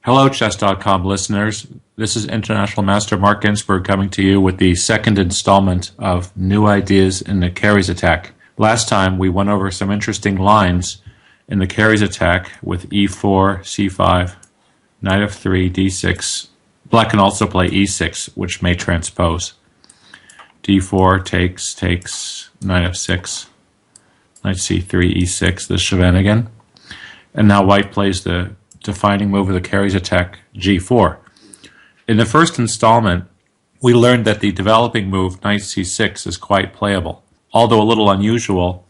Hello, Chess.com listeners. This is International Master Mark Ginsburg coming to you with the second installment of New Ideas in the Keres attack. Last time we went over some interesting lines in the Keres attack with e4, c5, knight f3, d6. Black can also play e6, which may transpose. d4 takes, knight f6, knight c3, e6, the shenanigan. And now white plays the defining move of the Keres attack, g4. In the first installment, we learned that the developing move, knight c6, is quite playable. Although a little unusual,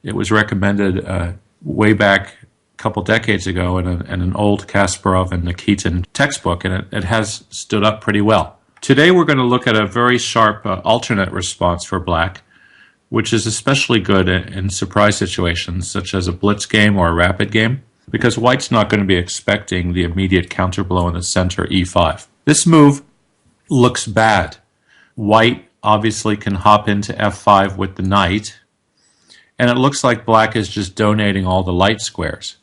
it was recommended way back a couple decades ago in an old Kasparov and Nikitin textbook, and it has stood up pretty well. Today we're going to look at a very sharp alternate response for black, which is especially good in surprise situations, such as a blitz game or a rapid game, because white's not going to be expecting the immediate counterblow in the center, e5. This move looks bad. White obviously can hop into f5 with the knight, and it looks like black is just donating all the light squares.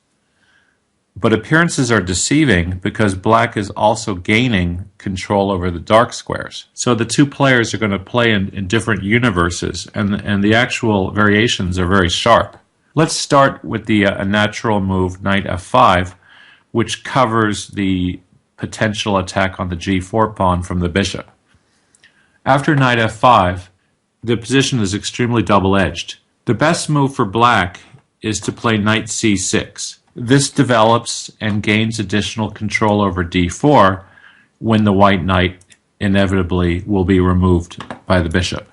But appearances are deceiving because black is also gaining control over the dark squares. So the two players are going to play in different universes, and the actual variations are very sharp. Let's start with the natural move, knight f5, which covers the potential attack on the g4 pawn from the bishop. After knight f5, the position is extremely double-edged. The best move for black is to play knight c6. This develops and gains additional control over d4 when the white knight inevitably will be removed by the bishop.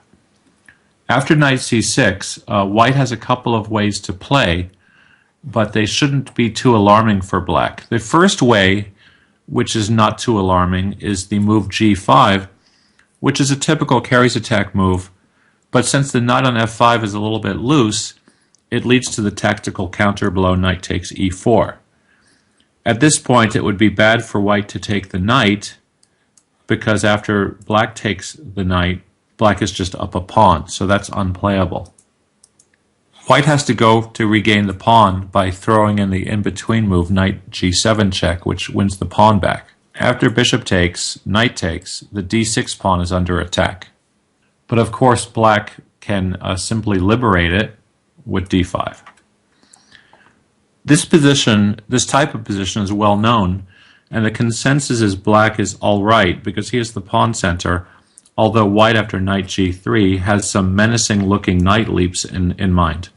After knight c6, white has a couple of ways to play, but they shouldn't be too alarming for black. The first way, which is not too alarming, is the move g5, which is a typical Keres attack move, but since the knight on f5 is a little bit loose, it leads to the tactical counterblow knight takes e4. At this point, it would be bad for white to take the knight, because after black takes the knight, black is just up a pawn, so that's unplayable. White has to go to regain the pawn by throwing in the in-between move, knight g7 check, which wins the pawn back. After bishop takes, knight takes, the d6 pawn is under attack. But of course, black can simply liberate it with d5. This type of position is well known, and the consensus is black is all right because he is the pawn center, although white after knight g3 has some menacing-looking knight leaps in mind.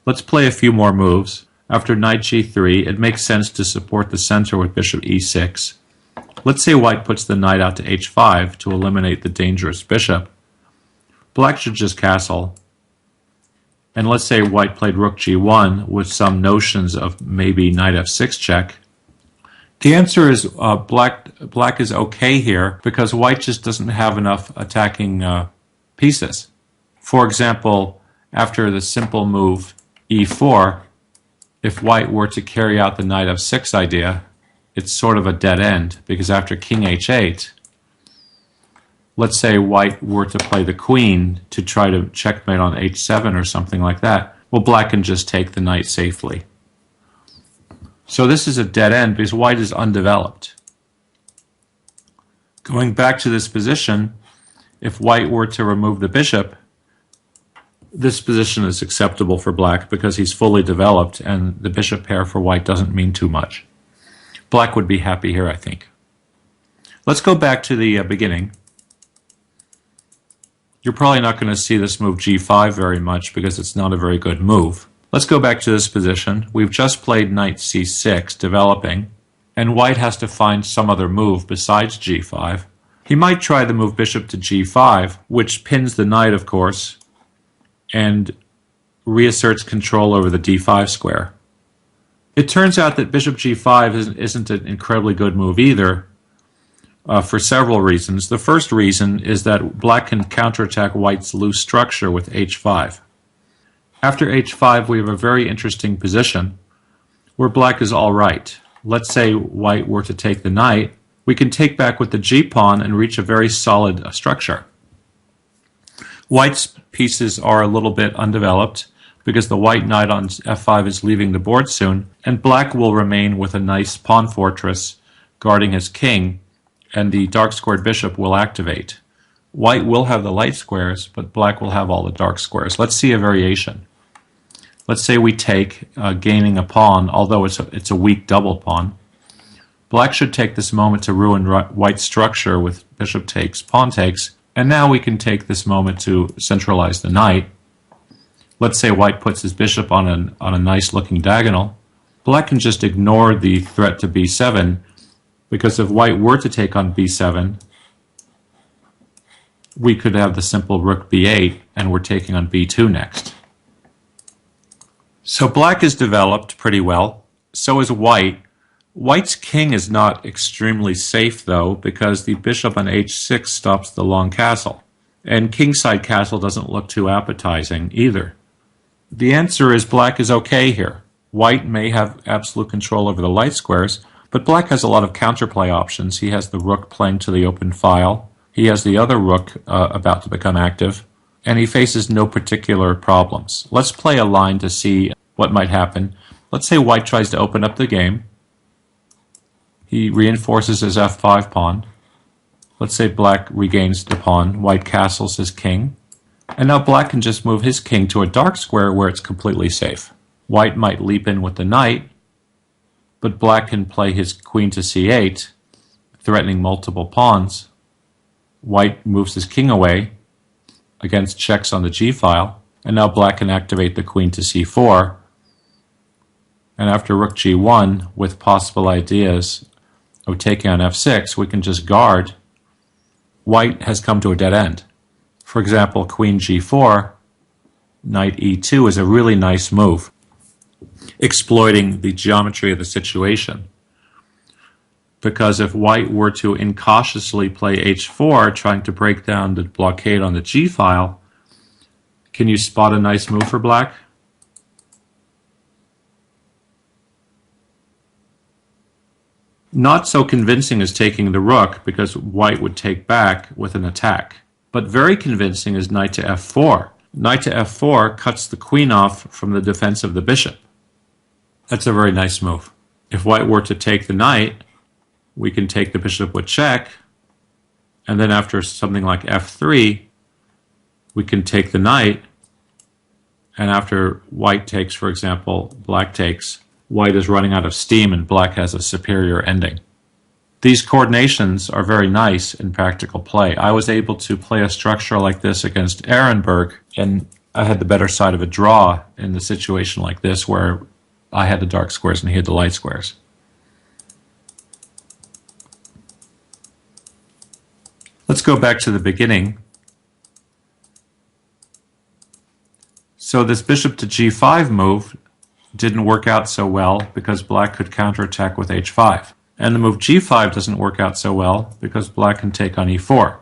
Let's play a few more moves. After knight g3, it makes sense to support the center with bishop e6. Let's say white puts the knight out to h5 to eliminate the dangerous bishop. Black should just castle. And let's say white played rook g1 with some notions of maybe knight f6 check. The answer is black is okay here because white just doesn't have enough attacking pieces. For example, after the simple move e4, if white were to carry out the knight f6 idea, it's sort of a dead end because after king h8, let's say white were to play the queen to try to checkmate on h7 or something like that, well, black can just take the knight safely. So this is a dead end because white is undeveloped. Going back to this position, if white were to remove the bishop, this position is acceptable for black because he's fully developed and the bishop pair for white doesn't mean too much. Black would be happy here, I think. Let's go back to the beginning. You're probably not going to see this move g5 very much because it's not a very good move. Let's go back to this position. We've just played knight c6, developing, and white has to find some other move besides g5. He might try the move bishop to g5, which pins the knight, of course, and reasserts control over the d5 square. It turns out that bishop g5 isn't an incredibly good move either, for several reasons. The first reason is that black can counterattack white's loose structure with h5. After h5, we have a very interesting position where black is all right. Let's say white were to take the knight. We can take back with the g-pawn and reach a very solid structure. White's pieces are a little bit undeveloped because the white knight on f5 is leaving the board soon, and black will remain with a nice pawn fortress guarding his king, and the dark squared bishop will activate. White will have the light squares, but black will have all the dark squares. Let's see a variation. Let's say we take, gaining a pawn, although it's a weak double pawn. Black should take this moment to ruin white's structure with bishop takes, pawn takes, and now we can take this moment to centralize the knight. Let's say white puts his bishop on a nice looking diagonal. Black can just ignore the threat to b7, because if white were to take on b7, we could have the simple rook b8, and we're taking on b2 next. So black is developed pretty well. So is white. White's king is not extremely safe, though, because the bishop on h6 stops the long castle. And kingside castle doesn't look too appetizing either. The answer is black is okay here. White may have absolute control over the light squares, but black has a lot of counterplay options. He has the rook playing to the open file. He has the other rook about to become active. And he faces no particular problems. Let's play a line to see what might happen. Let's say white tries to open up the game. He reinforces his f5 pawn. Let's say black regains the pawn. White castles his king. And now black can just move his king to a dark square where it's completely safe. White might leap in with the knight, but black can play his queen to c8, threatening multiple pawns. White moves his king away against checks on the g-file, and now black can activate the queen to c4. And after rook g1, with possible ideas of taking on f6, we can just guard. White has come to a dead end. For example, queen g4, knight e2 is a really nice move, exploiting the geometry of the situation. Because if white were to incautiously play h4, trying to break down the blockade on the g-file, can you spot a nice move for black? Not so convincing as taking the rook, because white would take back with an attack. But very convincing is knight to f4. Knight to f4 cuts the queen off from the defense of the bishop. That's a very nice move. If white were to take the knight, we can take the bishop with check, and then after something like f3, we can take the knight, and after white takes, for example, black takes, white is running out of steam and black has a superior ending. These coordinations are very nice in practical play. I was able to play a structure like this against Ehrenberg, and I had the better side of a draw in the situation like this where I had the dark squares and he had the light squares. Let's go back to the beginning. So this bishop to g5 move didn't work out so well because black could counterattack with h5. And the move g5 doesn't work out so well because black can take on e4.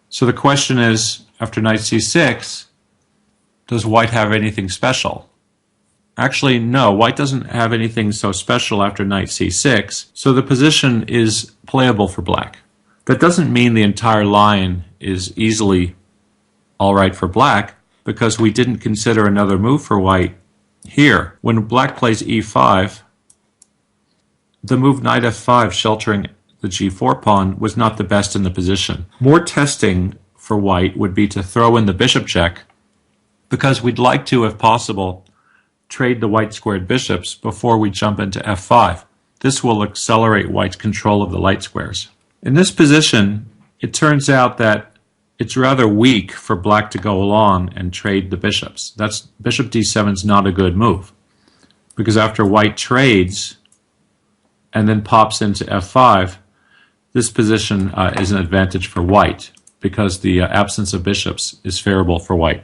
So the question is, after knight c6, does white have anything special? Actually, no, white doesn't have anything so special after knight c6, so the position is playable for black. That doesn't mean the entire line is easily all right for black, because we didn't consider another move for white here. When black plays e5, the move knight f5 sheltering the g4 pawn was not the best in the position. More testing for white would be to throw in the bishop check, because we'd like to, if possible, trade the white squared bishops before we jump into f5. This will accelerate white's control of the light squares. In this position, it turns out that it's rather weak for black to go along and trade the bishops. Bishop d7 is not a good move, because after white trades and then pops into f5, this position is an advantage for white, because the absence of bishops is favorable for white.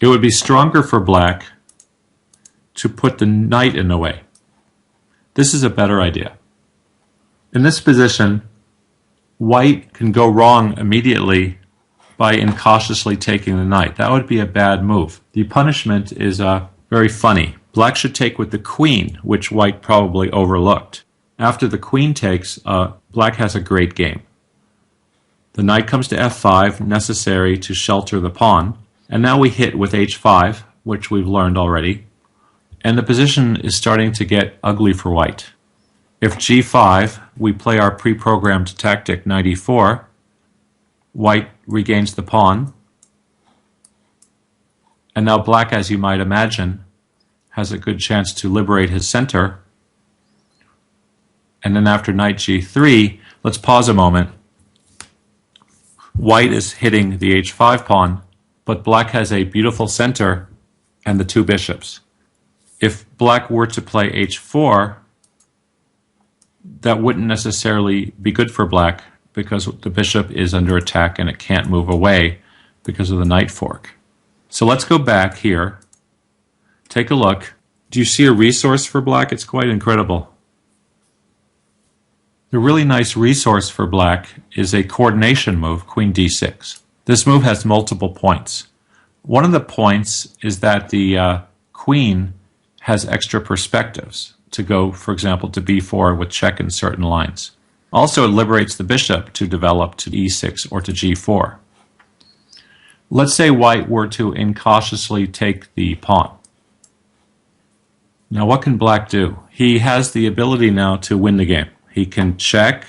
It would be stronger for black to put the knight in the way. This is a better idea. In this position, white can go wrong immediately by incautiously taking the knight. That would be a bad move. The punishment is very funny. Black should take with the queen, which white probably overlooked. After the queen takes, black has a great game. The knight comes to f5, necessary to shelter the pawn, and now we hit with h5, which we've learned already, and the position is starting to get ugly for white. If g5, we play our pre-programmed tactic knight e4. White regains the pawn. And now black, as you might imagine, has a good chance to liberate his center. And then after knight g3, let's pause a moment. White is hitting the h5 pawn, but black has a beautiful center and the two bishops. If black were to play h4, that wouldn't necessarily be good for black because the bishop is under attack and it can't move away because of the knight fork. So let's go back here. Take a look. Do you see a resource for black? It's quite incredible. The really nice resource for black is a coordination move, queen d6. This move has multiple points. One of the points is that the queen has extra perspectives to go, for example, to b4 with check in certain lines. Also, it liberates the bishop to develop to e6 or to g4. Let's say white were to incautiously take the pawn. Now, what can black do? He has the ability now to win the game. He can check.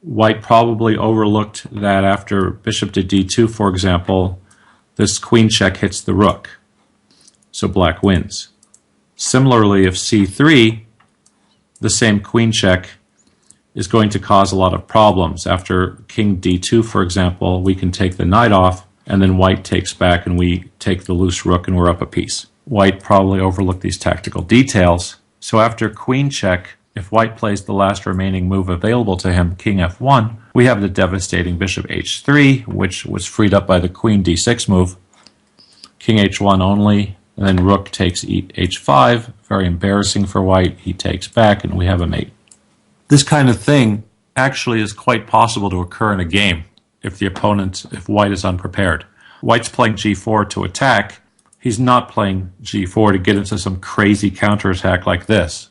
White probably overlooked that after bishop to d2, for example, this queen check hits the rook. So black wins. Similarly, if c3, the same queen check is going to cause a lot of problems. After king d2, for example, we can take the knight off, and then white takes back and we take the loose rook and we're up a piece. White probably overlooked these tactical details. So after queen check, if white plays the last remaining move available to him, king f1, we have the devastating bishop h3, which was freed up by the queen d6 move. King h1 only, and then rook takes h5. Very embarrassing for white. He takes back, and we have a mate. This kind of thing actually is quite possible to occur in a game if if white is unprepared. White's playing g4 to attack. He's not playing g4 to get into some crazy counterattack like this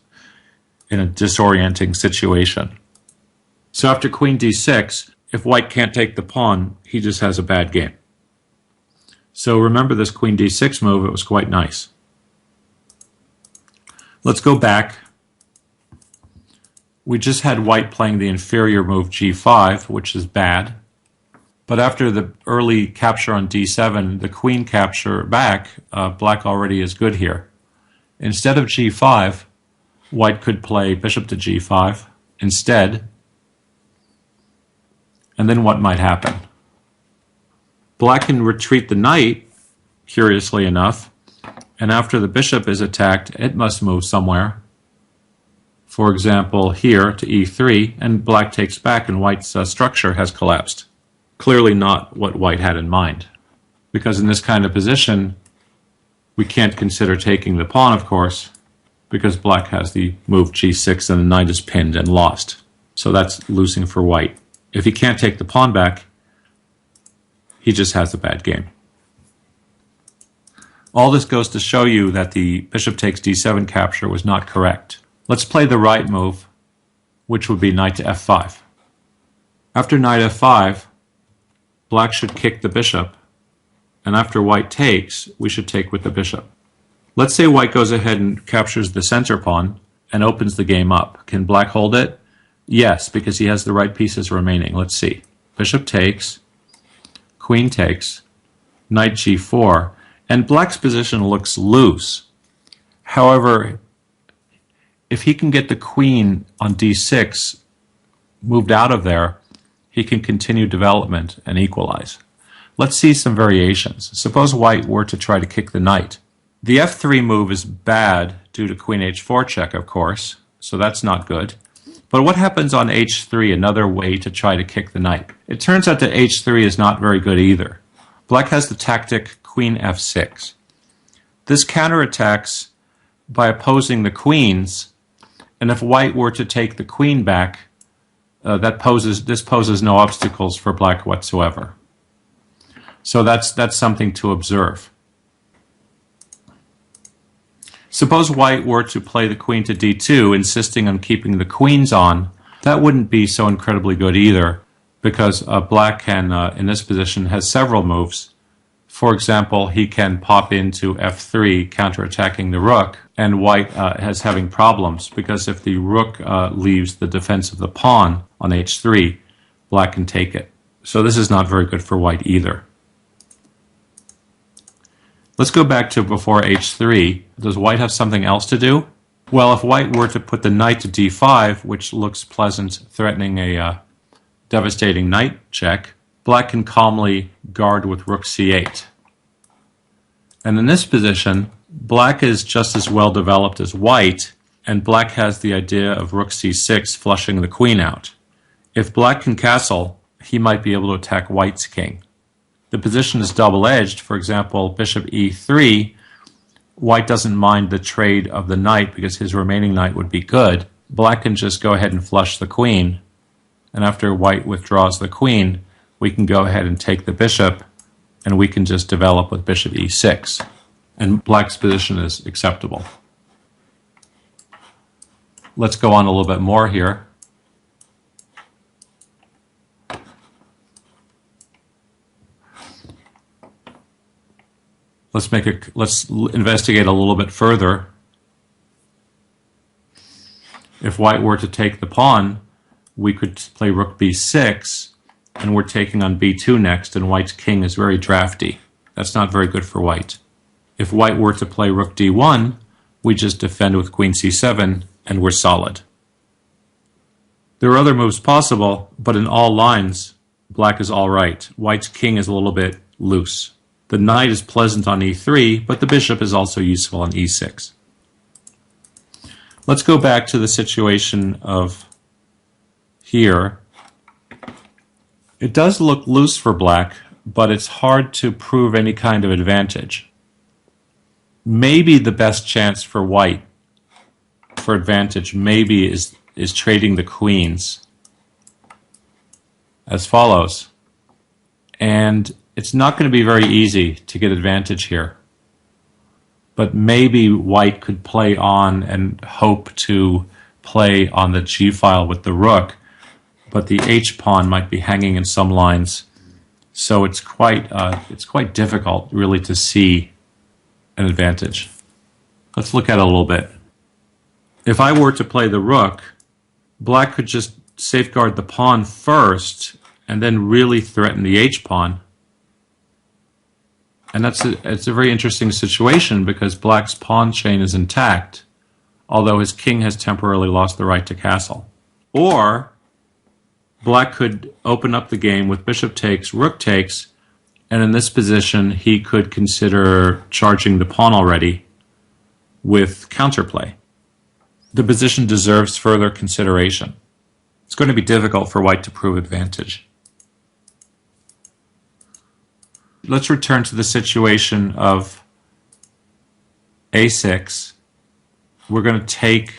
in a disorienting situation. So after queen d6, if white can't take the pawn, he just has a bad game. So remember this queen d6 move, it was quite nice. Let's go back. We just had white playing the inferior move g5, which is bad. But after the early capture on d7, the queen capture back, black already is good here. Instead of g5, white could play bishop to g5 instead. And then what might happen? Black can retreat the knight, curiously enough, and after the bishop is attacked, it must move somewhere. For example, here to e3, and black takes back and white's structure has collapsed. Clearly not what white had in mind. Because in this kind of position, we can't consider taking the pawn, of course, because black has the move g6 and the knight is pinned and lost. So that's losing for white. If he can't take the pawn back, he just has a bad game. All this goes to show you that the bishop takes d7 capture was not correct. Let's play the right move, which would be knight to f5. After knight f5, black should kick the bishop, and after white takes, we should take with the bishop. Let's say white goes ahead and captures the center pawn and opens the game up. Can black hold it? Yes, because he has the right pieces remaining. Let's see. Bishop takes, queen takes, knight g4, and black's position looks loose. However, if he can get the queen on d6 moved out of there, he can continue development and equalize. Let's see some variations. Suppose white were to try to kick the knight. The f3 move is bad due to queen h4 check, of course, so that's not good. But what happens on h3, another way to try to kick the knight? It turns out that h3 is not very good either. Black has the tactic queen f6. This counterattacks by opposing the queens, and if white were to take the queen back, this poses no obstacles for black whatsoever. So that's something to observe. Suppose white were to play the queen to d2, insisting on keeping the queens on. That wouldn't be so incredibly good either, because black can, in this position, has several moves. For example, he can pop into f3, counterattacking the rook, and white is having problems because if the rook leaves the defense of the pawn on h3, black can take it. So this is not very good for white either. Let's go back to before h3. Does white have something else to do? Well, if white were to put the knight to d5, which looks pleasant, threatening a devastating knight check, black can calmly guard with rook c8. And in this position, black is just as well developed as white, and black has the idea of rook c6 flushing the queen out. If black can castle, he might be able to attack white's king. The position is double-edged. For example, bishop e3, white doesn't mind the trade of the knight because his remaining knight would be good. Black can just go ahead and flush the queen, and after white withdraws the queen, we can go ahead and take the bishop, and we can just develop with bishop e6. And black's position is acceptable. Let's go on a little bit more here. Let's investigate a little bit further. If white were to take the pawn, we could play rook b6, and we're taking on b2 next, and white's king is very drafty. That's not very good for white. If white were to play rook d1, we just defend with queen c7, and we're solid. There are other moves possible, but in all lines, black is all right. White's king is a little bit loose. The knight is pleasant on e3, but the bishop is also useful on e6. Let's go back to the situation of here. It does look loose for black, but it's hard to prove any kind of advantage. Maybe the best chance for white for advantage maybe is trading the queens as follows. And it's not going to be very easy to get advantage here. But maybe white could play on and hope to play on the g-file with the rook, but the h-pawn might be hanging in some lines. So it's quite difficult really to see an advantage. Let's look at it a little bit. If I were to play the rook, black could just safeguard the pawn first and then really threaten the h-pawn. And it's a very interesting situation because black's pawn chain is intact, although his king has temporarily lost the right to castle. Or black could open up the game with bishop takes, rook takes, and in this position he could consider charging the pawn already with counterplay. The position deserves further consideration. It's going to be difficult for white to prove advantage. Let's return to the situation of a6. We're going to take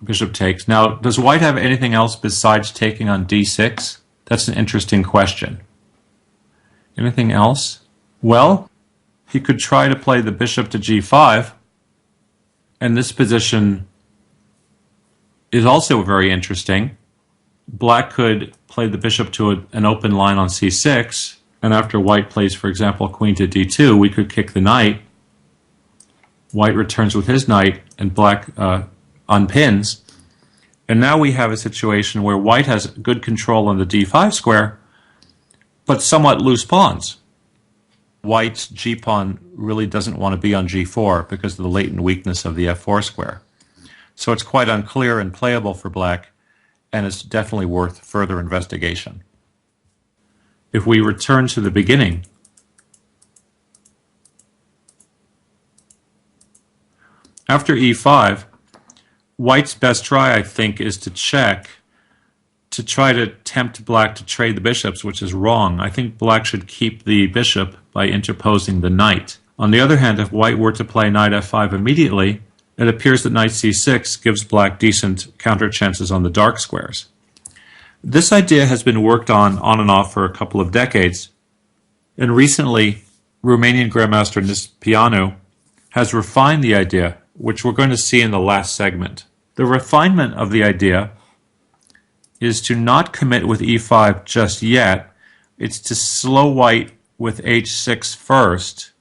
bishop takes. Now, does white have anything else besides taking on d6? That's an interesting question. Anything else? Well, he could try to play the bishop to g5, and this position is also very interesting. Black could play the bishop to an open line on c6, and after white plays, for example, queen to d2, we could kick the knight. White returns with his knight, and black unpins. And now we have a situation where white has good control on the d5 square, but somewhat loose pawns. White's g-pawn really doesn't want to be on g4 because of the latent weakness of the f4 square. So it's quite unclear and playable for black, and it's definitely worth further investigation. If we return to the beginning, after e5, white's best try, I think, is to check, to try to tempt black to trade the bishops, which is wrong. I think black should keep the bishop by interposing the knight. On the other hand, if white were to play knight f5 immediately, it appears that knight c6 gives black decent counter chances on the dark squares. This idea has been worked on and off for a couple of decades, and recently Romanian Grandmaster Nispianu has refined the idea, which we're going to see in the last segment. The refinement of the idea is to not commit with e5 just yet. It's to slow white with h6 first,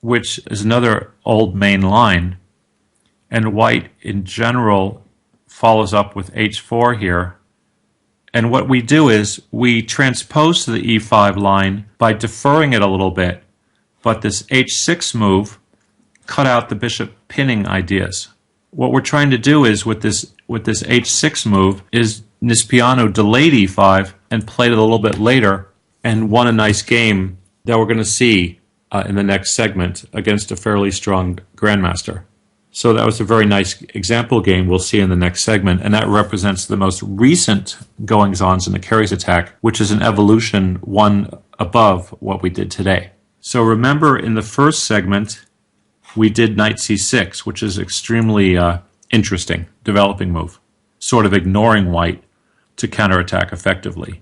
which is another old main line, and white in general follows up with h4 here. And what we do is we transpose to the e5 line by deferring it a little bit, but this h6 move cut out the bishop pinning ideas. What we're trying to do is with this h6 move is Nispiano delayed e5 and played it a little bit later and won a nice game that we're going to see in the next segment against a fairly strong grandmaster. So that was a very nice example game we'll see in the next segment, and that represents the most recent goings-ons in the Keres attack, which is an evolution one above what we did today. So remember, in the first segment, we did knight c6, which is extremely interesting, developing move, sort of ignoring white to counterattack effectively.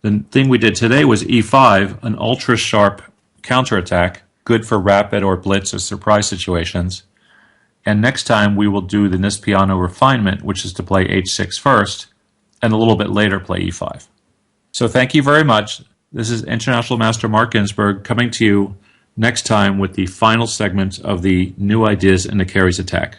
The thing we did today was e5, an ultra-sharp counterattack, good for rapid or blitz or surprise situations. And next time we will do the Nispiano refinement, which is to play h6 first, and a little bit later play e5. So thank you very much. This is International Master Mark Ginsburg coming to you next time with the final segment of the New Ideas in the Keres attack.